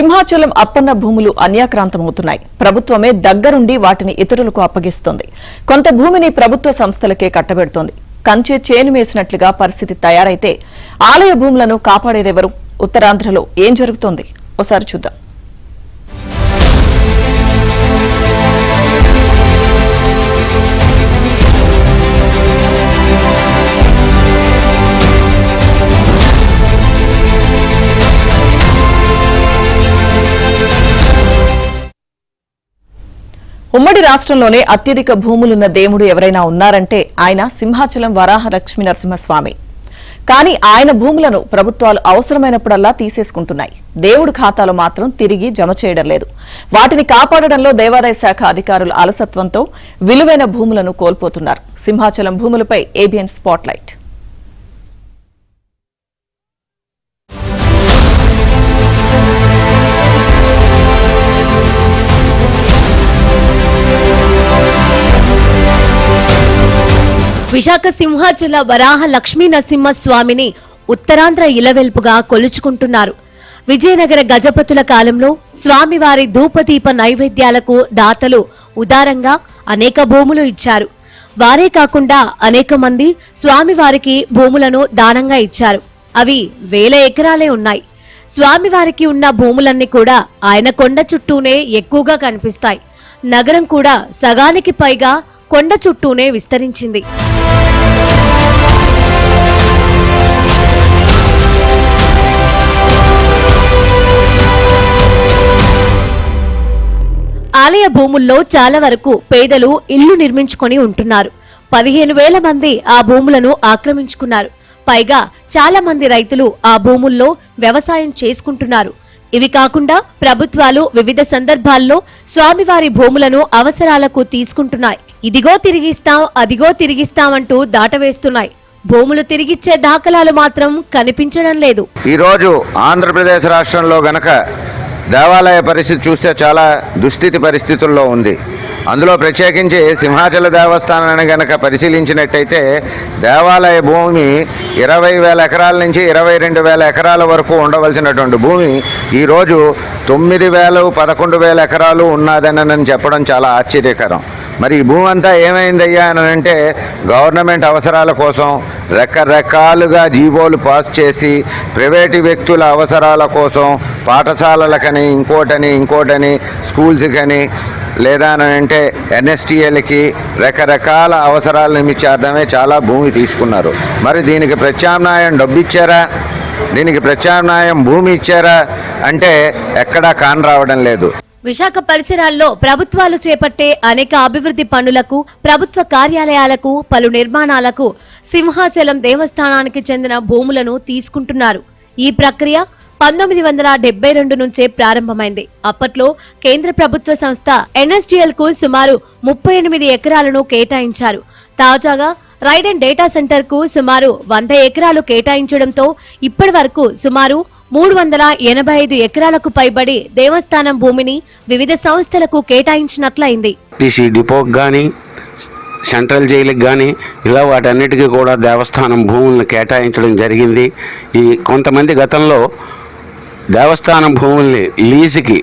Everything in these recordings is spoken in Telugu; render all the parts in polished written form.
సింహాచలం అప్పన్న భూములు అన్యాక్రాంతమవుతున్నాయి. ప్రభుత్వమే దగ్గరుండి వాటిని ఇతరులకు అప్పగిస్తోంది. కొంత భూమిని ప్రభుత్వ సంస్థలకే కట్టబెడుతోంది. కంచె చేను వేసినట్లుగా పరిస్థితి తయారైతే ఆలయ భూములను కాపాడేదెవరు? ఉత్తరాంధ్రలో ఏం జరుగుతోంది? ఓసారి చూద్దాం. ఉమ్మడి రాష్ట్రంలోనే అత్యధిక భూములున్న దేవుడు ఎవరైనా ఉన్నారంటే ఆయన సింహాచలం వరాహ లక్ష్మీ నరసింహస్వామి. కానీ ఆయన భూములను ప్రభుత్వాలు అవసరమైనప్పుడల్లా తీసేసుకుంటున్నాయి. దేవుడి ఖాతాలో మాత్రం తిరిగి జమ చేయడం లేదు. వాటిని కాపాడడంలో దేవాదాయ శాఖ అధికారుల అలసత్వంతో విలువైన భూములను కోల్పోతున్నారు. సింహాచలం భూములపై ఏబిఎన్ స్పాట్లైట్. విశాఖ సింహాచల వరాహ లక్ష్మీ నరసింహస్వామిని ఉత్తరాంధ్ర ఇలవెల్పుగా కొలుచుకుంటున్నారు. విజయనగర గజపతుల కాలంలో స్వామివారి ధూపదీప నైవేద్యాలకు దాతలు ఉదారంగా అనేక భూములు ఇచ్చారు. వారే కాకుండా అనేక మంది స్వామివారికి భూములను దానంగా ఇచ్చారు. అవి వేల ఎకరాలే ఉన్నాయి. స్వామివారికి ఉన్న భూములన్నీ కూడా ఆయన కొండ చుట్టూనే ఎక్కువగా కనిపిస్తాయి. నగరం కూడా సగానికి పైగా కొండ చుట్టూనే విస్తరించింది. ఆలయ భూముల్లో చాలా వరకు పేదలు ఇల్లు నిర్మించుకొని ఉంటున్నారు. 15,000 మంది ఆ భూములను ఆక్రమించుకున్నారు. పైగా చాలా మంది రైతులు ఆ భూముల్లో వ్యవసాయం చేసుకుంటున్నారు. ఇవి కాకుండా ప్రభుత్వాలు వివిధ సందర్భాల్లో స్వామివారి భూములను అవసరాలకు తీసుకుంటున్నాయి. ఇదిగో తిరిగిస్తాం, అదిగో తిరిగిస్తామంటూ దాటవేస్తున్నాయి. భూములు తిరిగిచ్చే దాఖలాలు మాత్రం కనిపించడం లేదు. ఈ రోజు ఆంధ్రప్రదేశ్ రాష్ట్రంలో గనక దేవాలయ పరిస్థితి చూస్తే చాలా దుస్థితి పరిస్థితుల్లో ఉంది. అందులో ప్రత్యేకించి సింహాచల దేవస్థానాన్ని గనక పరిశీలించినట్టయితే దేవాలయ భూమి 20,000 ఎకరాల నుంచి 22,000 ఎకరాల వరకు ఉండవలసినటువంటి భూమి ఈరోజు 9,000, 11,000 ఎకరాలు ఉన్నదని చెప్పడం చాలా ఆశ్చర్యకరం. మరి ఈ భూమి అంతా ఏమైందయ్యా అని అంటే గవర్నమెంట్ అవసరాల కోసం రకరకాలుగా జీవోలు పాస్ చేసి ప్రైవేటు వ్యక్తుల అవసరాల కోసం పాఠశాలలకని ఇంకోటని స్కూల్స్కని లేదా అంటే ఎన్ఎస్టీఎల్కి రకరకాల అవసరాల నిమిత్తార్థమే చాలా భూమి తీసుకున్నారు. మరి దీనికి ప్రత్యామ్నాయం డబ్బు ఇచ్చారా? దీనికి ప్రత్యామ్నాయం భూమి ఇచ్చారా అంటే ఎక్కడా కానరావడం లేదు. విశాఖ పరిసరాల్లో ప్రభుత్వాలు చేపట్టే అనేక అభివృద్ధి పనులకు, ప్రభుత్వ కార్యాలయాలకు, పలు నిర్మాణాలకు సింహాచలం దేవస్థానానికి చెందిన భూములను తీసుకుంటున్నారు. ఈ ప్రక్రియ 1972 నుంచే ప్రారంభమైంది. అప్పట్లో కేంద్ర ప్రభుత్వ సంస్థ ఎన్ఎస్డిఎల్ కు సుమారు 38 ఎకరాలను కేటాయించారు. తాజాగా రైడ్ అండ్ డేటా సెంటర్ కు సుమారు 100 ఎకరాలు కేటాయించడంతో ఇప్పటి వరకు సుమారు 385 ఎకరాలకు పైబడి దేవస్థానం భూమిని వివిధ సంస్థలకు కేటాయించినట్లయింది. డిపోకి కానీ సెంట్రల్ జైలుకి కానీ ఇలా వాటన్నిటికీ కూడా దేవస్థానం భూములను కేటాయించడం జరిగింది. ఈ కొంతమంది గతంలో దేవస్థానం భూముల్ని లీజుకి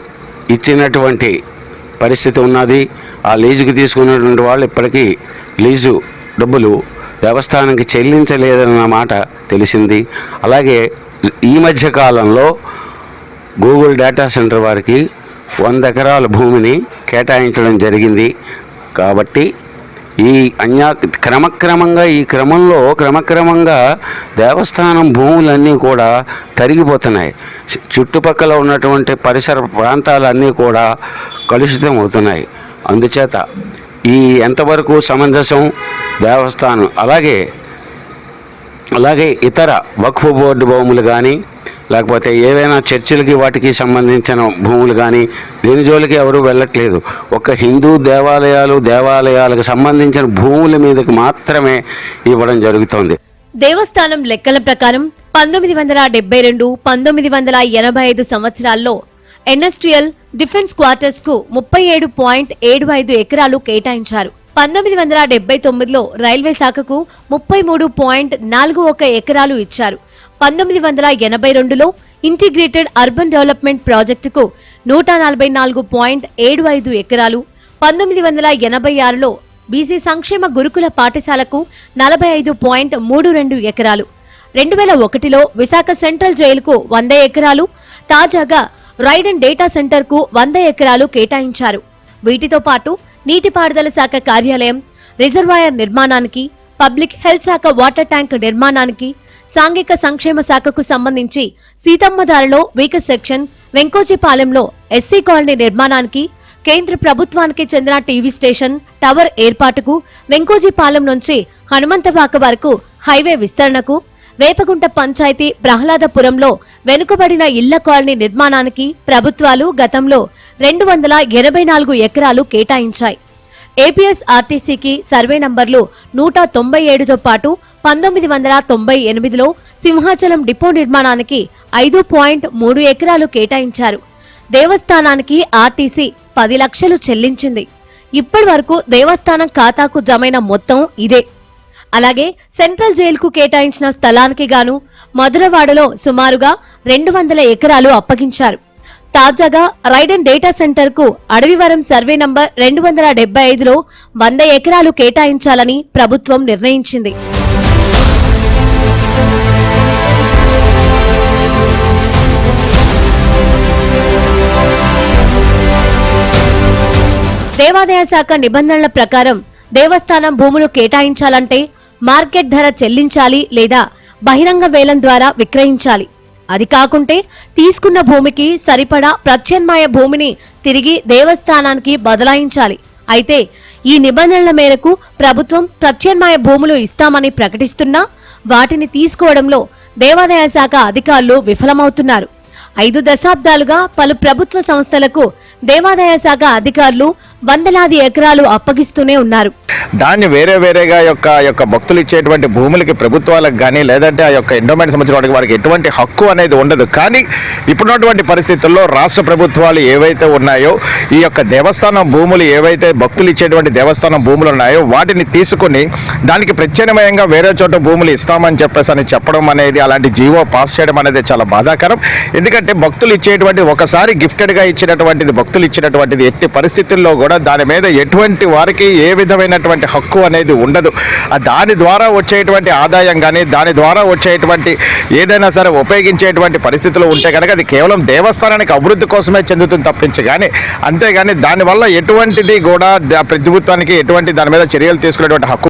ఇచ్చినటువంటి పరిస్థితి ఉన్నది. ఆ లీజుకి తీసుకున్నటువంటి వాళ్ళు ఇప్పటికీ లీజు డబ్బులు దేవస్థానానికి చెల్లించలేదన్న మాట తెలిసింది. అలాగే ఈ మధ్య కాలంలో గూగుల్ డేటా సెంటర్ వారికి 100 ఎకరాల భూమిని కేటాయించడం జరిగింది. కాబట్టి ఈ క్రమక్రమంగా దేవస్థానం భూములన్నీ కూడా తరిగిపోతున్నాయి. చుట్టుపక్కల ఉన్నటువంటి పరిసర ప్రాంతాలన్నీ కూడా కలుషితం అవుతున్నాయి. అందుచేత ఈ ఎంతవరకు సమంజసం దేవస్థానం అలాగే ఇతర వక్ఫ్ బోర్డు భూములు కానీ లేకపోతే ఏవైనా చర్చిలకి వాటికి సంబంధించిన భూములు కానీ దేని జోలికి ఎవరూ వెళ్ళట్లేదు. ఒక హిందూ దేవాలయాలకు సంబంధించిన భూముల మీదకి మాత్రమే ఇవ్వడం జరుగుతోంది. దేవస్థానం లెక్కల ప్రకారం 1972, 1985 సంవత్సరాల్లో ఎన్ఎస్టిఎల్ డిఫెన్స్ క్వార్టర్స్ కు 37.75 ఎకరాలు కేటాయించారు. 1979లో రైల్వే శాఖకు 33.41 ఎకరాలు ఇచ్చారు. 1982లో ఇంటిగ్రేటెడ్ అర్బన్ డెవలప్మెంట్ ప్రాజెక్టుకు 144.75 ఎకరాలు, 1986లో బీసీ సంక్షేమ గురుకుల పాఠశాలకు 45.32 ఎకరాలు, 2001లో విశాఖ సెంట్రల్ జైలుకు 100 ఎకరాలు, తాజాగా రైడ్ అండ్ డేటా సెంటర్కు 100 ఎకరాలు కేటాయించారు. వీటితో పాటు నీటిపారుదల శాఖ కార్యాలయం, రిజర్వాయర్ నిర్మాణానికి, పబ్లిక్ హెల్త్ శాఖ వాటర్ ట్యాంక్ నిర్మాణానికి, సాంఘిక సంక్షేమ శాఖకు సంబంధించి సీతమ్మధారలో వీకస్ సెక్షన్, వెంకోజీపాలెంలో ఎస్సీ కాలనీ నిర్మాణానికి, కేంద్ర ప్రభుత్వానికి చెందిన టీవీ స్టేషన్ టవర్ ఏర్పాటుకు, వెంకోజీపాలెం నుంచి హనుమంతవాక వరకు హైవే విస్తరణకు, వేపగుంట పంచాయతీ ప్రహ్లాదపురంలో వెనుకబడిన ఇళ్ల కాలనీ నిర్మాణానికి ప్రభుత్వాలు గతంలో 284 ఎకరాలు కేటాయించాయి. ఏపీఎస్ ఆర్టీసీకి సర్వే నంబర్లు 197తో పాటు 1998లో సింహాచలం డిపో నిర్మాణానికి 5.3 ఎకరాలు కేటాయించారు. దేవస్థానానికి ఆర్టీసీ 10 లక్షలు చెల్లించింది. ఇప్పటి వరకు దేవస్థానం ఖాతాకు జమైన మొత్తం ఇదే. అలాగే సెంట్రల్ జైలుకు కేటాయించిన స్థలానికి గాను మధురవాడలో సుమారుగా 200 ఎకరాలు అప్పగించారు. తాజాగా రైడ్ అండ్ డేటా సెంటర్ కు అడవివరం సర్వే నంబర్ 275లో 100 ఎకరాలు కేటాయించాలని ప్రభుత్వం నిర్ణయించింది. దేవాదాయ శాఖ నిబంధనల ప్రకారం దేవస్థానం భూములు కేటాయించాలంటే మార్కెట్ ధర చెల్లించాలి లేదా బహిరంగ వేలం ద్వారా విక్రయించాలి. అది కాకుంటే తీసుకున్న భూమికి సరిపడా ప్రత్యామ్నాయ భూమిని తిరిగి దేవస్థానానికి బదలాయించాలి. అయితే ఈ నిబంధనల మేరకు ప్రభుత్వం ప్రత్యామ్నాయ భూములు ఇస్తామని ప్రకటిస్తున్నా వాటిని తీసుకోవడంలో దేవాదాయ శాఖ అధికారులు విఫలమవుతున్నారు. 5 దశాబ్దాలుగా పలు ప్రభుత్వ సంస్థలకు దేవాదాయ శాఖ అధికారులు వందలాది ఎకరాలు అప్పగిస్తూనే ఉన్నారు. దాన్ని వేరేగా యొక్క భక్తులు ఇచ్చేటువంటి భూములకి ప్రభుత్వాలకు కానీ లేదంటే ఆ యొక్క ఎండోమెంట్ సంబంధించిన వారికి ఎటువంటి హక్కు అనేది ఉండదు. కానీ ఇప్పుడున్నటువంటి పరిస్థితుల్లో రాష్ట్ర ప్రభుత్వాలు ఏవైతే ఉన్నాయో ఈ యొక్క దేవస్థానం భూములు ఏవైతే భక్తులు ఇచ్చేటువంటి దేవస్థానం భూములు ఉన్నాయో వాటిని తీసుకుని దానికి ప్రత్యామ్నాయంగా వేరే చోట భూములు ఇస్తామని చెప్పేసి అని చెప్పడం అనేది, అలాంటి జీవో పాస్ చేయడం అనేది చాలా బాధాకరం. ఎందుకంటే భక్తులు ఇచ్చేటువంటి ఒకసారి గిఫ్టెడ్గా ఇచ్చినటువంటిది, భక్తులు ఇచ్చినటువంటిది ఎట్టి పరిస్థితుల్లో కూడా దాని మీద ఎటువంటి వారికి ఏ విధమైనటువంటి హక్కు అనేది ఉండదు. దాని ద్వారా వచ్చేటువంటి ఆదాయం కానీ దాని ద్వారా వచ్చేటువంటి ఏదైనా సరే ఉపయోగించేటువంటి పరిస్థితులు ఉంటే కనుక అది కేవలం దేవస్థానానికి అభివృద్ధి కోసమే చెందుతుంది తప్పించి కానీ అంతేగాని దానివల్ల ఎటువంటిది కూడా ప్రభుత్వానికి ఎటువంటి దాని మీద చర్యలు తీసుకునేటువంటి హక్కు